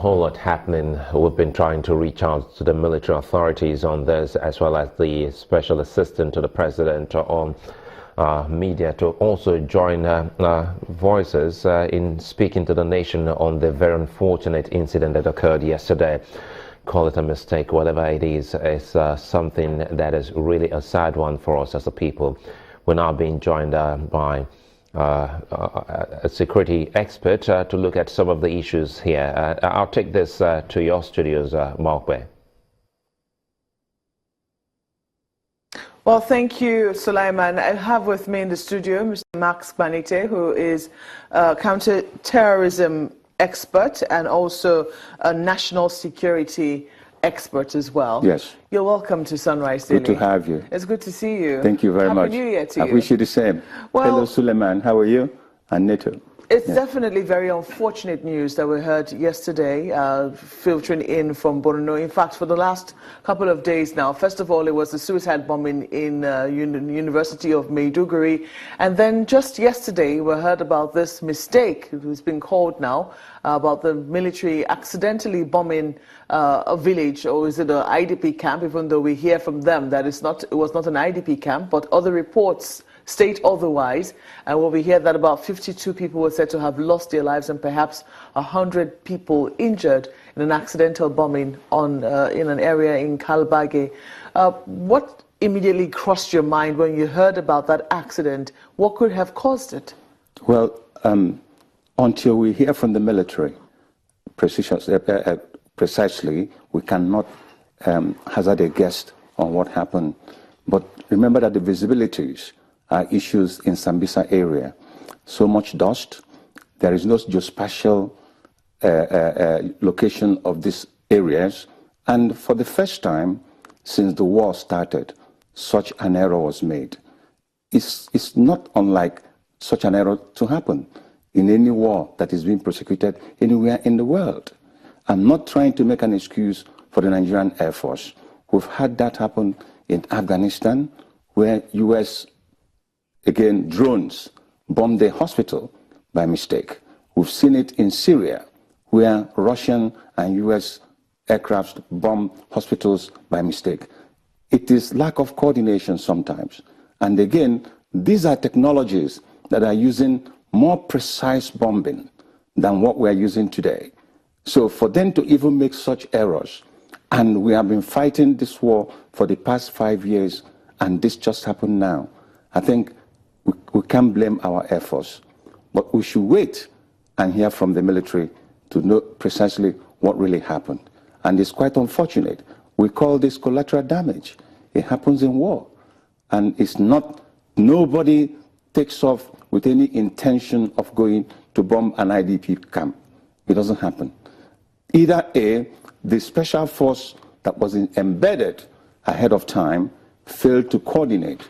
whole lot happening. We've been trying to reach out to the military authorities on this, as well as the special assistant to the president on media, to also join voices in speaking to the nation on the very unfortunate incident that occurred yesterday. Call it a mistake, whatever it is, it's something that is really a sad one for us as a people. We're now being joined by a security expert to look at some of the issues here. I'll take this to your studios, Markwe. Well, thank you, Sulaiman. I have with me in the studio Mr. Max Banite, who is a counter-terrorism expert and also a national security expert as well. Yes. You're welcome to Sunrise Daily. Good to have you. It's good to see you. Thank you very much. Happy New Year to you. I wish you the same. Well, hello, Suleiman. How are you? And Nat'l. It's definitely very unfortunate news that we heard yesterday, filtering in from Borno. In fact, for the last couple of days now, first of all, it was the suicide bombing in University of Maiduguri. And then just yesterday, we heard about this mistake, it has been called now, about the military accidentally bombing a village, or is it an IDP camp, even though we hear from them that it was not an IDP camp, but other reports state otherwise. And when we hear that about 52 people were said to have lost their lives and perhaps 100 people injured in an accidental bombing on in an area in Kalbage. What immediately crossed your mind when you heard about that accident? What could have caused it? Well, until we hear from the military precisely, we cannot hazard a guess on what happened. But remember that the visibilities are issues in Sambisa area. So much dust. There is no geospatial location of these areas. And for the first time since the war started, such an error was made. It's not unlike such an error to happen in any war that is being prosecuted anywhere in the world. I'm not trying to make an excuse for the Nigerian Air Force. We've had that happen in Afghanistan, where U.S. again, drones bombed a hospital by mistake. We've seen it in Syria, where Russian and U.S. aircraft bomb hospitals by mistake. It is lack of coordination sometimes. And again, these are technologies that are using more precise bombing than what we're using today. So for them to even make such errors, and we have been fighting this war for the past 5 years, and this just happened now, I think we can't blame our Air Force, but we should wait and hear from the military to know precisely what really happened. And it's quite unfortunate. We call this collateral damage. It happens in war. And it's not, nobody takes off with any intention of going to bomb an IDP camp. It doesn't happen. Either A, the special force that was embedded ahead of time failed to coordinate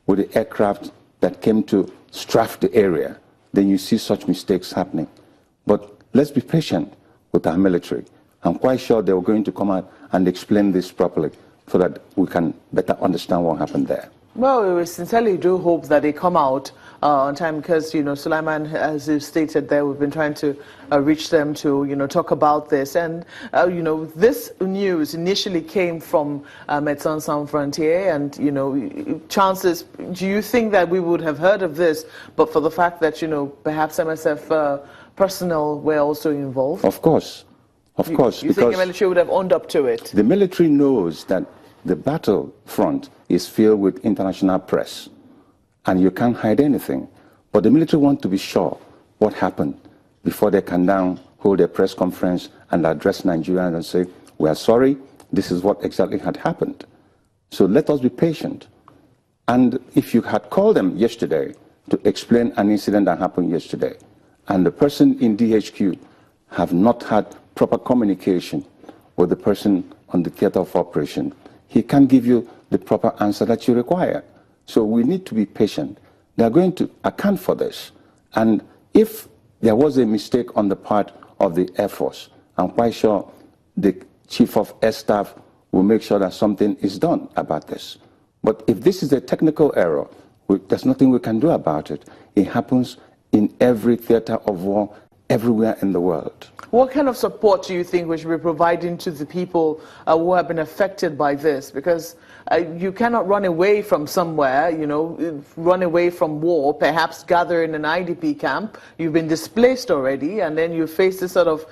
with the aircraft that came to strafe the area, then you see such mistakes happening. But let's be patient with our military. I'm quite sure they were going to come out and explain this properly so that we can better understand what happened there. Well, we sincerely do hope that they come out on time because, you know, Sulaiman, as you stated there, we've been trying to reach them to, you know, talk about this. And, you know, this news initially came from Médecins Sans Frontières and, you know, chances, do you think that we would have heard of this, but for the fact that, you know, perhaps MSF personnel were also involved? Of course. Of course. You think the military would have owned up to it? The military knows that the battlefront is filled with international press, and you can't hide anything. But the military want to be sure what happened before they can now hold a press conference and address Nigerians and say, we are sorry, this is what exactly had happened. So let us be patient. And if you had called them yesterday to explain an incident that happened yesterday, and the person in DHQ have not had proper communication with the person on the theater of operation, he can't give you the proper answer that you require. So we need to be patient. They are going to account for this. And if there was a mistake on the part of the Air Force, I'm quite sure the Chief of Air Staff will make sure that something is done about this. But if this is a technical error, there's nothing we can do about it. It happens in every theater of war everywhere in the world. What kind of support do you think we should be providing to the people who have been affected by this? Because you cannot run away from somewhere, run away from war, perhaps gather in an IDP camp. You've been displaced already, and then you face this sort of,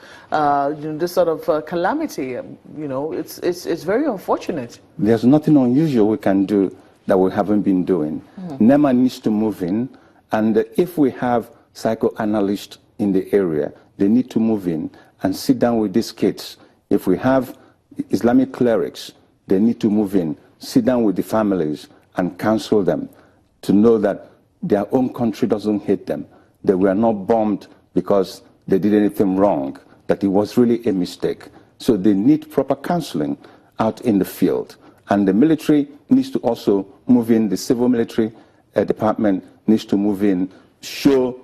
calamity. It's very unfortunate. There's nothing unusual we can do that we haven't been doing. NEMA needs to move in, and if we have psychoanalysts in the area, they need to move in and sit down with these kids. If we have Islamic clerics, they need to move in, sit down with the families and counsel them to know that their own country doesn't hate them. They were not bombed because they did anything wrong, that it was really a mistake. So they need proper counseling out in the field. And the military needs to also move in, the civil military department needs to move in, show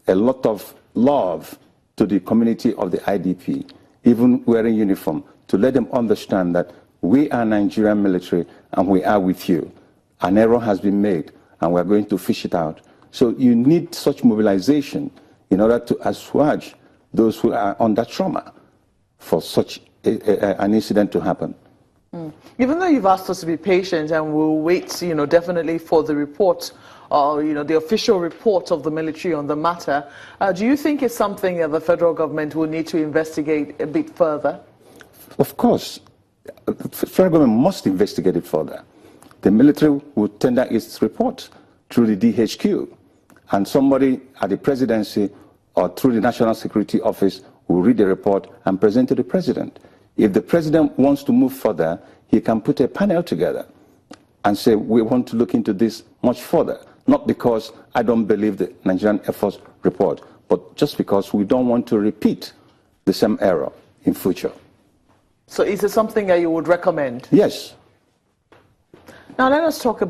a lot of love to the community of the IDP, even wearing uniform, to let them understand that we are Nigerian military and we are with you. An error has been made and we're going to fish it out. So you need such mobilization in order to assuage those who are under trauma for such an incident to happen. Even though you've asked us to be patient and we'll wait, definitely for the report, the official report of the military on the matter, do you think it's something that the federal government will need to investigate a bit further? Of course. The federal government must investigate it further. The military will tender its report through the DHQ, and somebody at the presidency or through the National Security Office will read the report and present to the president. If the president wants to move further, he can put a panel together and say, we want to look into this much further. Not because I don't believe the Nigerian Air Force report, but just because we don't want to repeat the same error in future. So is it something that you would recommend? Yes. Now let us talk about